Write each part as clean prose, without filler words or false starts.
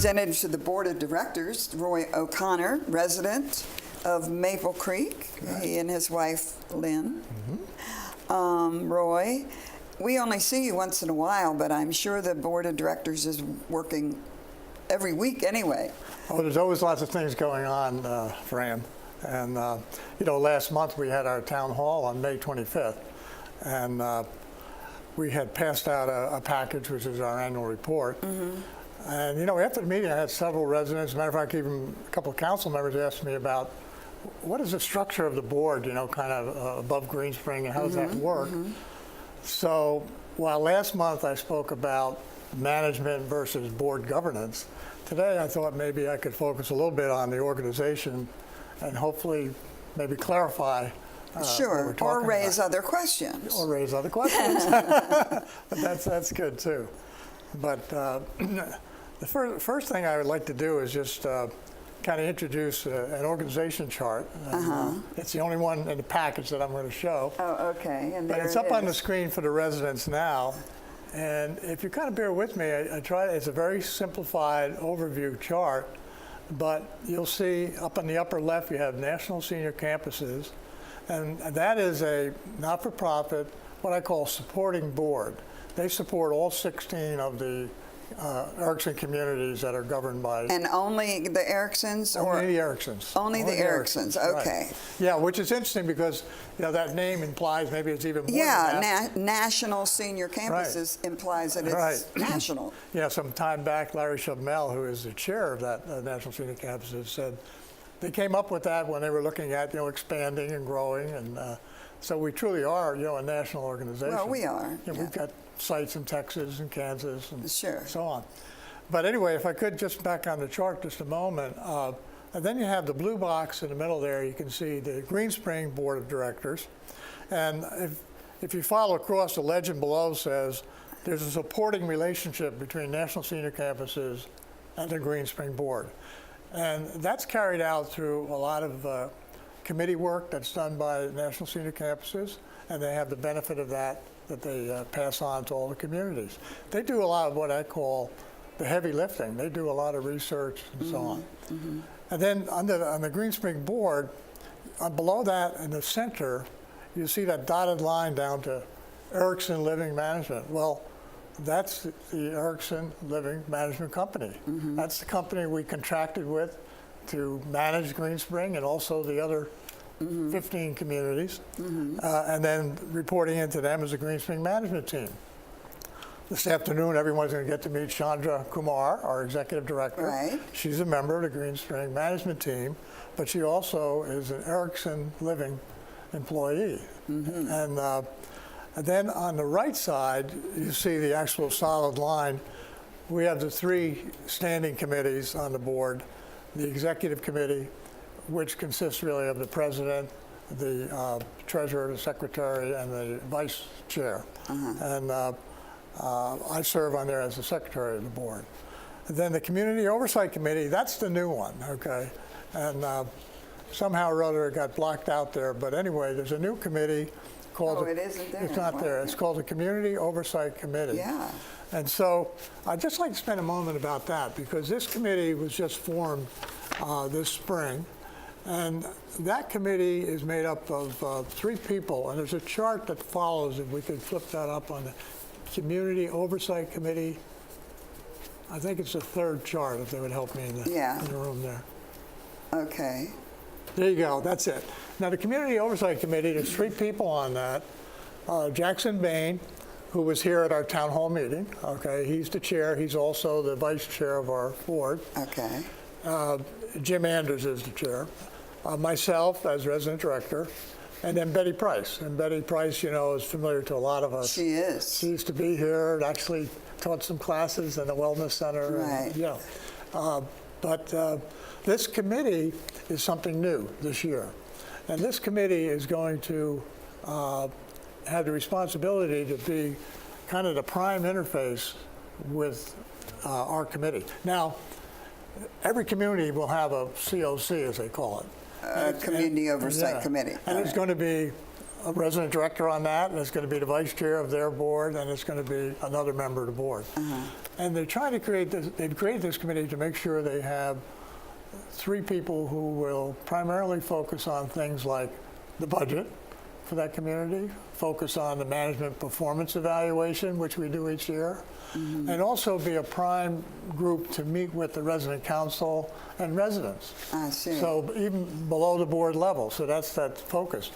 representatives to the Board of Directors, Roy O'Connor, resident of Maple Creek, he and his wife, Lynn. Roy, we only see you once in a while, but I'm sure the Board of Directors is working every week anyway. Oh, there's always lots of things going on, Fran. And, you know, last month we had our town hall on May 25th. And we had passed out a package, which is our annual report. And, you know, after the meeting, I had several residents, as a matter of fact, even a couple of council members asked me about what is the structure of the board, you know, kind of above Greenspring, and how does that work? So while last month I spoke about management versus board governance, today I thought maybe I could focus a little bit on the organization and hopefully maybe clarify Sure, or raise other questions. Or raise other questions. But that's good too. But the first thing I would like to do is just kind of introduce an organization chart. It's the only one in the package that I'm going to show. Oh, okay. And but it's up on the screen for the residents now. And if you kind of bear with me, it's a very simplified overview chart. But you'll see up on the upper left, you have National Senior Campuses. And that is a not-for-profit, what I call supporting board. They support all 16 of the Erickson communities that are governed by. And only the Ericksons? Only the Ericksons. Only the Ericksons, okay. Right. Yeah, which is interesting because, you know, that name implies maybe it's even more than that. National Senior Campuses implies that it's national. Yeah, some time back, Larry Shabmel, who is the chair of that National Senior Campuses, said they came up with that when they were looking at, you know, expanding and growing. And so we truly are, you know, a national organization. Well, we are. You know, we've got sites in Texas and Kansas and so on. But anyway, if I could just back on the chart just a moment, and then you have the blue box in the middle there, you can see the Greenspring Board of Directors. And if you follow across, the legend below says there's a supporting relationship between National Senior Campuses and the Greenspring Board. And that's carried out through a lot of committee work that's done by National Senior Campuses, and they have the benefit of that they pass on to all the communities. They do a lot of what I call the heavy lifting. They do a lot of research and so on. And then on the Greenspring Board, below that in the center, you see that dotted line down to Erickson Living Management. Well, that's the Erickson Living Management Company. That's the company we contracted with to manage Greenspring and also the other 15 communities, and then reporting into them as a Greenspring management team. This afternoon, everyone's going to get to meet Chandra Kumar, our executive director. Right. She's a member of the Greenspring management team, but she also is an Erickson Living employee. And then on the right side, you see the actual solid line. We have the 3 standing committees on the board, the executive committee, which consists really of the president, the treasurer, the secretary, and the vice chair. And I serve on there as the secretary of the board. And then the Community Oversight Committee, that's the new one, okay? And somehow or other it got blocked out there. But anyway, there's a new committee called... it isn't there. It's not there. It's called the Community Oversight Committee. Yeah. And so I'd just like to spend a moment about that, because this committee was just formed this spring. And that committee is made up of 3 people, and there's a chart that follows, if we could flip that up on the Community Oversight Committee. I think it's the 3rd chart, if they would help me in the room there. Okay. There you go, that's it. Now the Community Oversight Committee, there's 3 people on that. Jackson Bain, who was here at our town hall meeting, okay, he's the chair, he's also the vice chair of our board. Okay. Jim Anders is the chair. Myself as resident director, and then Betty Price. And Betty Price, you know, is familiar to a lot of us. She is. She used to be here and actually taught some classes in the Wellness Center. Right. And, but this committee is something new this year. And this committee is going to have the responsibility to be kind of the prime interface with our committee. Now, every community will have a COC, as they call it. Community Oversight Committee. And there's going to be a resident director on that, and it's going to be the vice chair of their board, and it's going to be another member of the board. And they're trying to create this, they've created this committee to make sure they have 3 people who will primarily focus on things like the budget for that community, focus on the management performance evaluation, which we do each year, and also be a prime group to meet with the resident council and residents. I see. So even below the board level, so that's focus.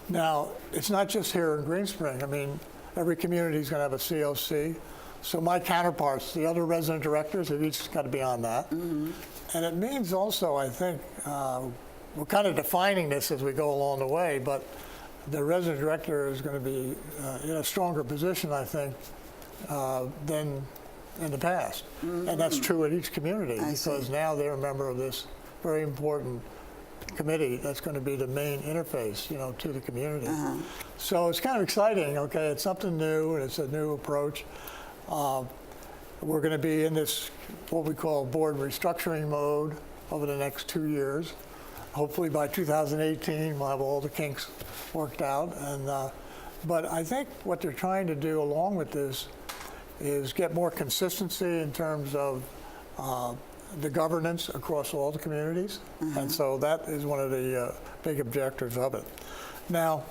Now, it's not just here in Green Spring. I mean, every community is going to have a COC. So my counterparts, the other resident directors, have each got to be on that. And it means also, I think, we're kind of defining this as we go along the way, but the resident director is going to be in a stronger position, I think, than in the past. And that's true at each community, because now they're a member of this very important committee that's going to be the main interface, you know, to the community. So it's kind of exciting. Okay, it's something new, and it's a new approach. We're going to be in this, what we call board restructuring mode over the next 2 years. Hopefully by 2018, we'll have all the kinks worked out. And but I think what they're trying to do along with this is get more consistency in terms of the governance across all the communities. And so that is one of the big objectives of it. Now,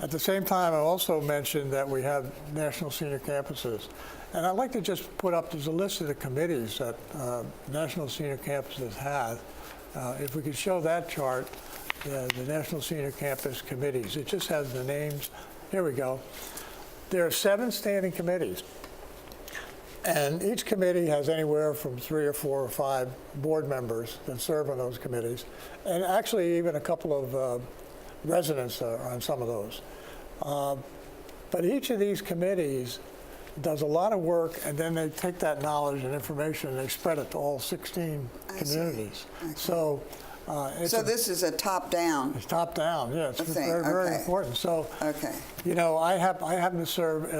at the same time, I also mentioned that we have national senior campuses. And I'd like to just put up, there's a list of the committees that national senior campuses have. If we could show that chart, the National Senior Campus Committees. It just has the names. Here we go. There are 7 standing committees. And each committee has anywhere from 3 or 4 or 5 board members that serve on those committees. And actually even a couple of residents are on some of those. But each of these committees does a lot of work, and then they take that knowledge and information and they spread it to all 16 communities. So so this is a top-down. It's top-down, yeah. It's very, very important. So, you know, I happen to serve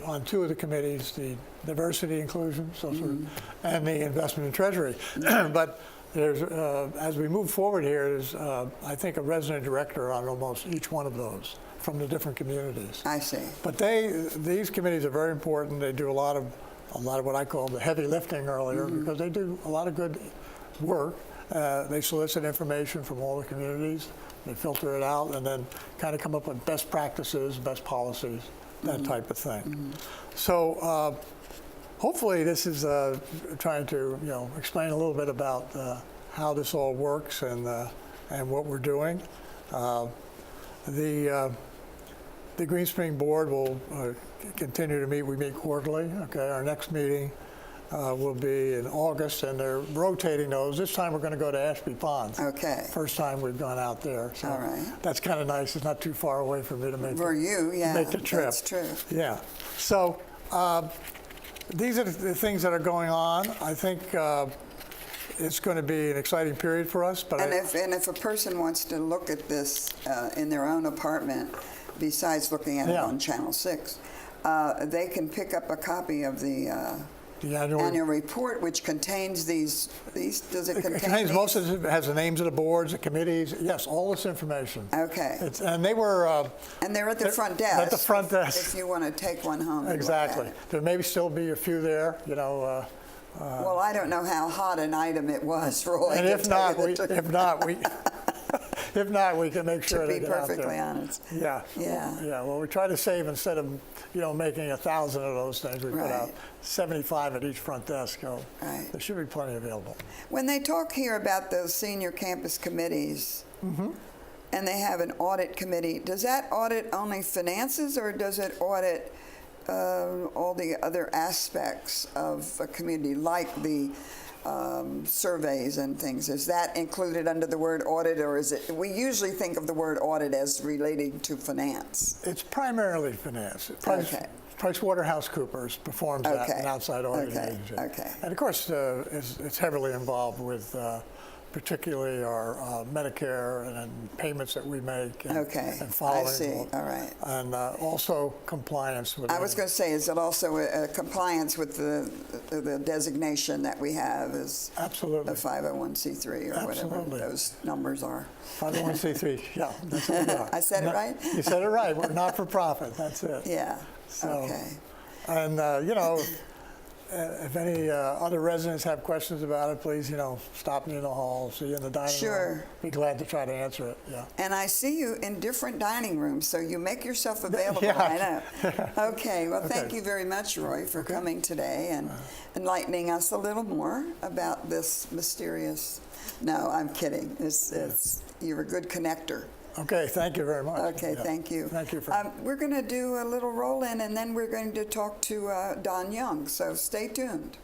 on 2 of the committees, the diversity, inclusion, social, and the investment and treasury. But there's, as we move forward here, there's, I think, a resident director on almost each one of those from the different communities. I see. But these committees are very important. They do a lot of what I call the heavy lifting earlier, because they do a lot of good work. They solicit information from all the communities. They filter it out and then kind of come up with best practices, best policies, that type of thing. So hopefully this is trying to, you know, explain a little bit about how this all works and what we're doing. The Green Spring Board will continue to meet. We meet quarterly. Okay, our next meeting will be in August, and they're rotating those. This time we're going to go to Ashby Ponds. Okay. First time we've gone out there. So all right. That's kind of nice. It's not too far away for me to make make the trip. That's true. Yeah. So these are the things that are going on. I think it's going to be an exciting period for us. But if a person wants to look at this in their own apartment, besides looking at it on Channel 6, they can pick up a copy of the annual report, which contains these. Does it contain? It contains most of it. Has the names of the boards, the committees. Yes, all this information. Okay. And they were. And they're at the front desk. At the front desk. If you want to take one home. Exactly. There may still be a few there. You know. Well, I don't know how hot an item it was, Roy. And if not, we can make sure to they be get out there. perfectly honest. Yeah. Yeah. Well, we try to save, instead of, you know, making 1,000 of those things, we put out 75 at each front desk. So there should be plenty available. When they talk here about those senior campus committees, and they have an audit committee, does that audit only finances, or does it audit all the other aspects of a community, like the surveys and things? Is that included under the word audit, or is it? We usually think of the word audit as relating to finance. It's primarily finance. PricewaterhouseCoopers performs that, an outside auditing agency. And of course, it's heavily involved with particularly our Medicare and payments that we make and following. I see. All right. And also compliance with. I was going to say, is it also a compliance with the designation that we have as absolutely a 501c3 or whatever those numbers are? 501c3. Yeah, that's what we are. I said it right? You said it right. We're not for profit. That's it. Yeah. So, and you know, if any other residents have questions about it, please, stop me in the hall, see you in the dining room. Sure. Be glad to try to answer it, yeah. And I see you in different dining rooms, so you make yourself available, Yeah. I know. Okay, well, thank you very much, Roy, for coming today and enlightening us a little more about this mysterious, no, I'm kidding. You're a good connector. Okay, thank you very much. Okay, thank you. Thank you for... we're going to do a little roll-in, and then we're going to talk to Don Young, so stay tuned.